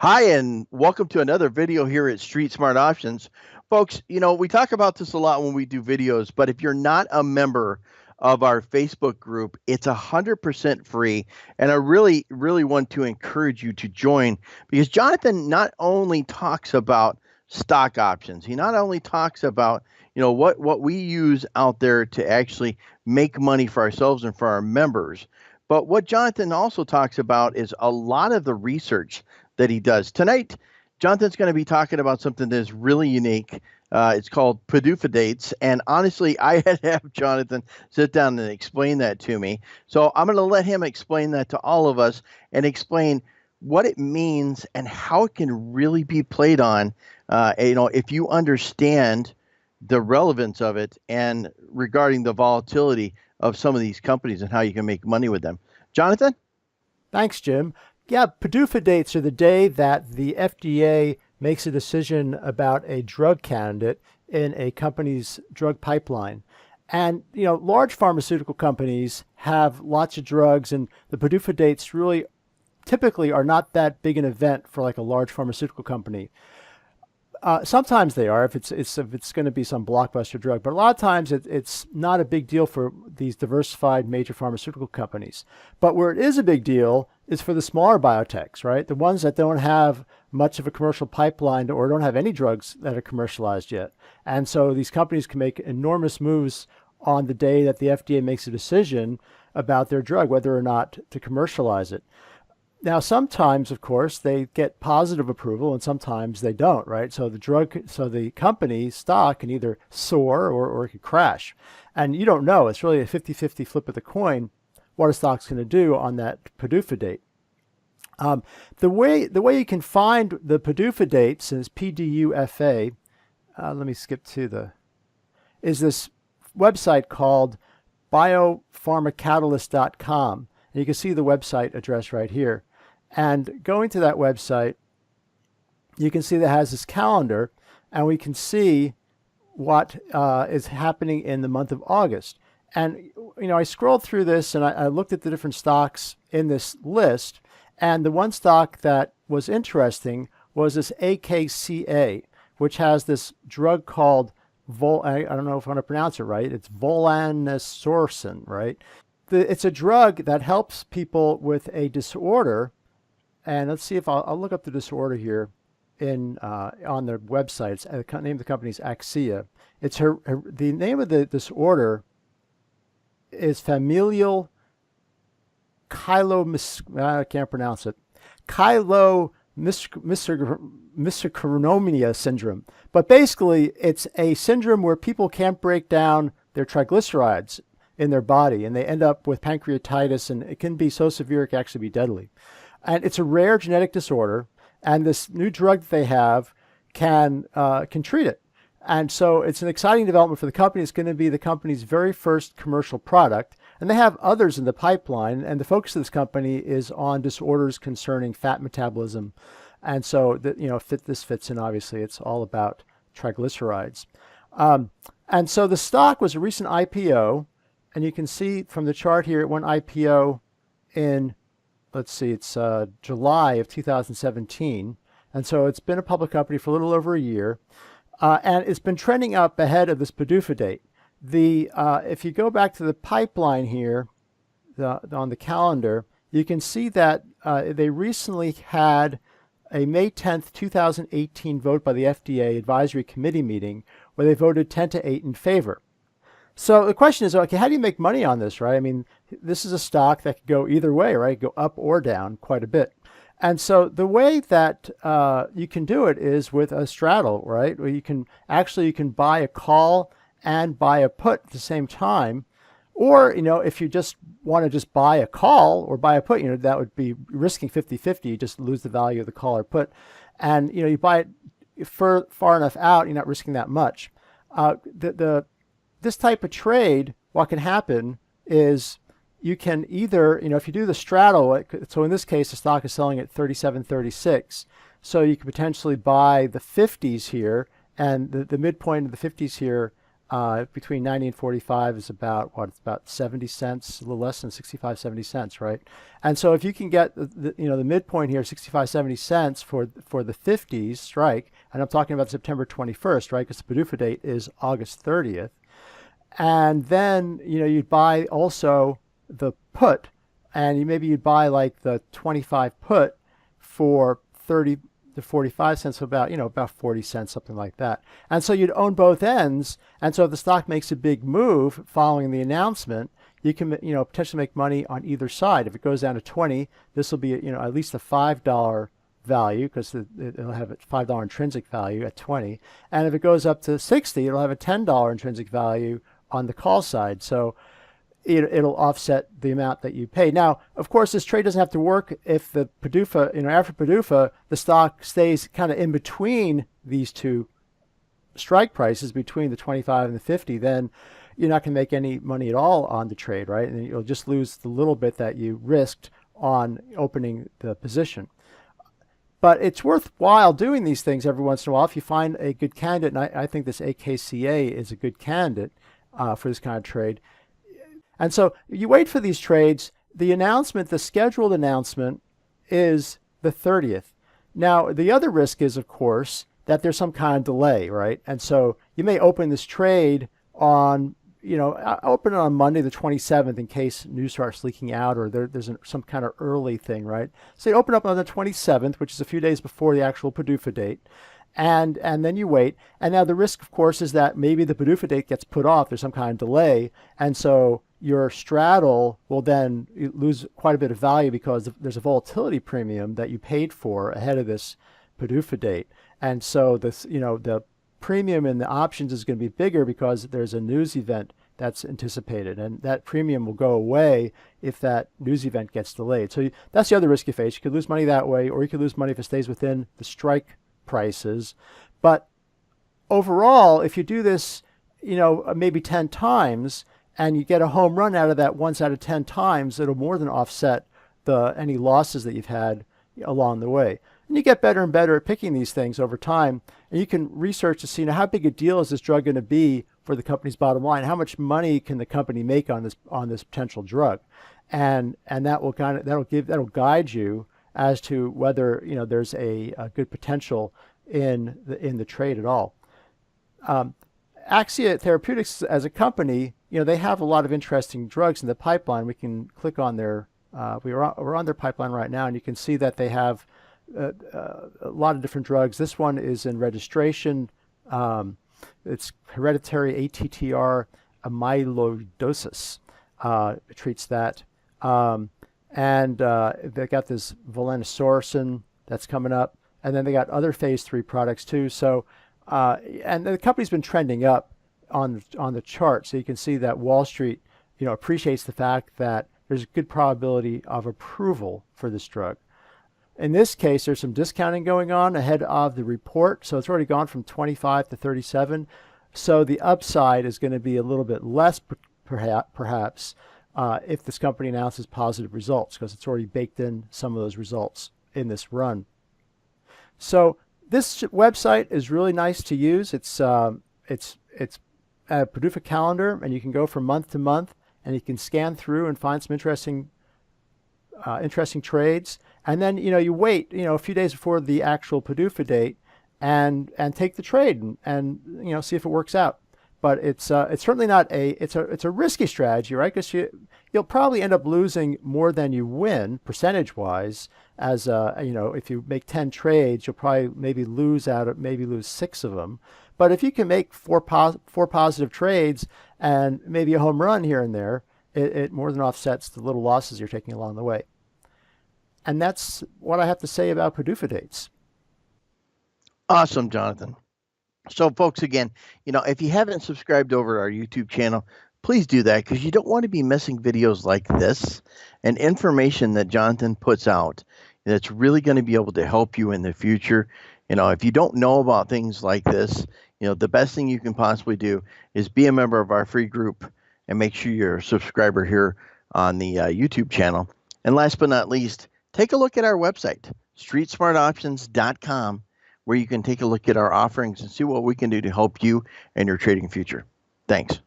Hi, and welcome to another video here at Street Smart Options. Folks, we talk about this a lot when we do videos, but if you're not a member of our Facebook group, it's 100% free. And I really, really want to encourage you to join because Jonathan not only talks about stock options, he not only talks about, what we use out there to actually make money for ourselves and for our members. But what Jonathan also talks about is a lot of the research that he does. Tonight, Jonathan's going to be talking about something that is really unique. It's called PDUFA dates. And honestly, I had to have Jonathan sit down and explain that to me. So I'm going to let him explain that to all of us and explain what it means and how it can really be played on, if you understand the relevance of it and regarding the volatility of some of these companies and how you can make money with them. Jonathan? Thanks, Jim. Yeah, PDUFA dates are the day that the FDA makes a decision about a drug candidate in a company's drug pipeline. And, large pharmaceutical companies have lots of drugs, and the PDUFA dates really typically are not that big an event for like a large pharmaceutical company. Sometimes they are if it's going to be some blockbuster drug, but a lot of times it's not a big deal for these diversified major pharmaceutical companies. But where it is a big deal is for the smaller biotechs, right? The ones that don't have much of a commercial pipeline or don't have any drugs that are commercialized yet. And so these companies can make enormous moves on the day that the FDA makes a decision about their drug, whether or not to commercialize it. Now, sometimes, of course, they get positive approval and sometimes they don't, right? So the company stock can either soar or it can crash. And you don't know. It's really a 50-50 flip of the coin what a stock's going to do on that PDUFA date. The way you can find the PDUFA dates is PDUFA. Let me skip to is this website called biopharmacatalyst.com. And you can see the website address right here. And going to that website, you can see that it has this calendar, and we can see what is happening in the month of August. And, I scrolled through this and I looked at the different stocks in this list. And the one stock that was interesting was this AKCA, which has this drug called, I don't know if I'm going to pronounce it right. It's volanesorsen, right? It's a drug that helps people with a disorder. And let's see if I'll look up the disorder here on their website. The name of the company is Axia. The name of the disorder is familial I can't pronounce it. Chylomicronemia syndrome. But basically, it's a syndrome where people can't break down their triglycerides in their body, and they end up with pancreatitis, and it can be so severe it can actually be deadly. And it's a rare genetic disorder, and this new drug that they have can treat it. And so it's an exciting development for the company. It's going to be the company's very first commercial product. And they have others in the pipeline. And the focus of this company is on disorders concerning fat metabolism. And so, this fits in, obviously. It's all about triglycerides. And so the stock was a recent IPO. And you can see from the chart here, it went IPO in, it's July of 2017. And so it's been a public company for a little over a year. And it's been trending up ahead of this PDUFA date. If you go back to the pipeline here on the calendar, you can see that they recently had a May 10th, 2018 vote by the FDA Advisory Committee meeting where they voted 10-8 in favor. So the question is, okay, how do you make money on this, right? I mean, this is a stock that could go either way, right? Go up or down quite a bit. And so the way that you can do it is with a straddle, right? Where you can buy a call and buy a put at the same time. Or, if you just want to just buy a call or buy a put, that would be risking 50-50. You just lose the value of the call or put. And, you buy it far enough out, you're not risking that much. This type of trade, what can happen is you can either, if you do the straddle, so in this case, the stock is selling at 37.36. So you could potentially buy the 50s here, and the midpoint of the 50s here between 90 and 45 is about what? It's about 70 cents, a little less than 65, 70 cents, right? And so if you can get the midpoint here, 65, 70 cents for the 50s strike, and I'm talking about September 21st, right? Because the PDUFA date is August 30th. And then, you'd buy also the put, and maybe you'd buy like the 25 put for 30 to 45 cents, so about 40 cents, something like that. And so you'd own both ends. And so if the stock makes a big move following the announcement, you can, potentially make money on either side. If it goes down to 20, this will be, at least a $5 value, because it'll have a $5 intrinsic value at 20. And if it goes up to 60, it'll have a $10 intrinsic value on the call side. So it'll offset the amount that you pay. Now, of course, this trade doesn't have to work if the PDUFA, after PDUFA, the stock stays kind of in between these two strike prices, between the 25 and the 50, then you're not going to make any money at all on the trade, right? And you'll just lose the little bit that you risked on opening the position. But it's worthwhile doing these things every once in a while if you find a good candidate, and I think this AKCA is a good candidate for this kind of trade. And so you wait for these trades. The announcement, the scheduled announcement, is the 30th. Now, the other risk is, of course, that there's some kind of delay, right? And so you may open this trade on, open it on Monday the 27th in case news starts leaking out, or there's some kind of early thing, right? So you open up on the 27th, which is a few days before the actual PDUFA date. And then you wait. And now the risk, of course, is that maybe the PDUFA date gets put off. There's some kind of delay. And so your straddle will then lose quite a bit of value because there's a volatility premium that you paid for ahead of this PDUFA date. And so this, the premium in the options is going to be bigger because there's a news event that's anticipated. And that premium will go away if that news event gets delayed. So that's the other risk you face. You could lose money that way, or you could lose money if it stays within the strike prices. But overall, if you do this, maybe 10 times, and you get a home run out of that once out of 10 times, it'll more than offset any losses that you've had along the way. And you get better and better at picking these things over time. And you can research to see how big a deal is this drug going to be for the company's bottom line? How much money can the company make on this potential drug? And that will that'll guide you as to whether there's a good potential in the trade at all. Axia Therapeutics as a company, they have a lot of interesting drugs in the pipeline. We can click on we're on their pipeline right now, and you can see that they have a lot of different drugs. This one is in registration. It's hereditary ATTR amyloidosis. It treats that. And they got this volanesorsen that's coming up. And then they got other phase 3 products too. So, and the company's been trending up on the chart. So you can see that Wall Street, appreciates the fact that there's a good probability of approval for this drug. In this case, there's some discounting going on ahead of the report. So it's already gone from 25 to 37. So the upside is going to be a little bit less, perhaps, if this company announces positive results, because it's already baked in some of those results in this run. So this website is really nice to use. It's a PDUFA calendar, and you can go from month to month, and you can scan through and find some interesting trades. And then you wait a few days before the actual PDUFA date and take the trade and see if it works out. But it's certainly not it's a risky strategy, right? Because you'll probably end up losing more than you win percentage wise. As if you make 10 trades, you'll probably maybe lose 6 of them. But if you can make four positive trades and maybe a home run here and there, it more than offsets the little losses you're taking along the way. And that's what I have to say about PDUFA dates. Awesome, Jonathan. So, folks, again, if you haven't subscribed over to our YouTube channel, please do that, because you don't want to be missing videos like this and information that Jonathan puts out that's really going to be able to help you in the future. If you don't know about things like this, the best thing you can possibly do is be a member of our free group and make sure you're a subscriber here on the YouTube channel. And last but not least, take a look at our website, streetsmartoptions.com, where you can take a look at our offerings and see what we can do to help you in your trading future. Thanks.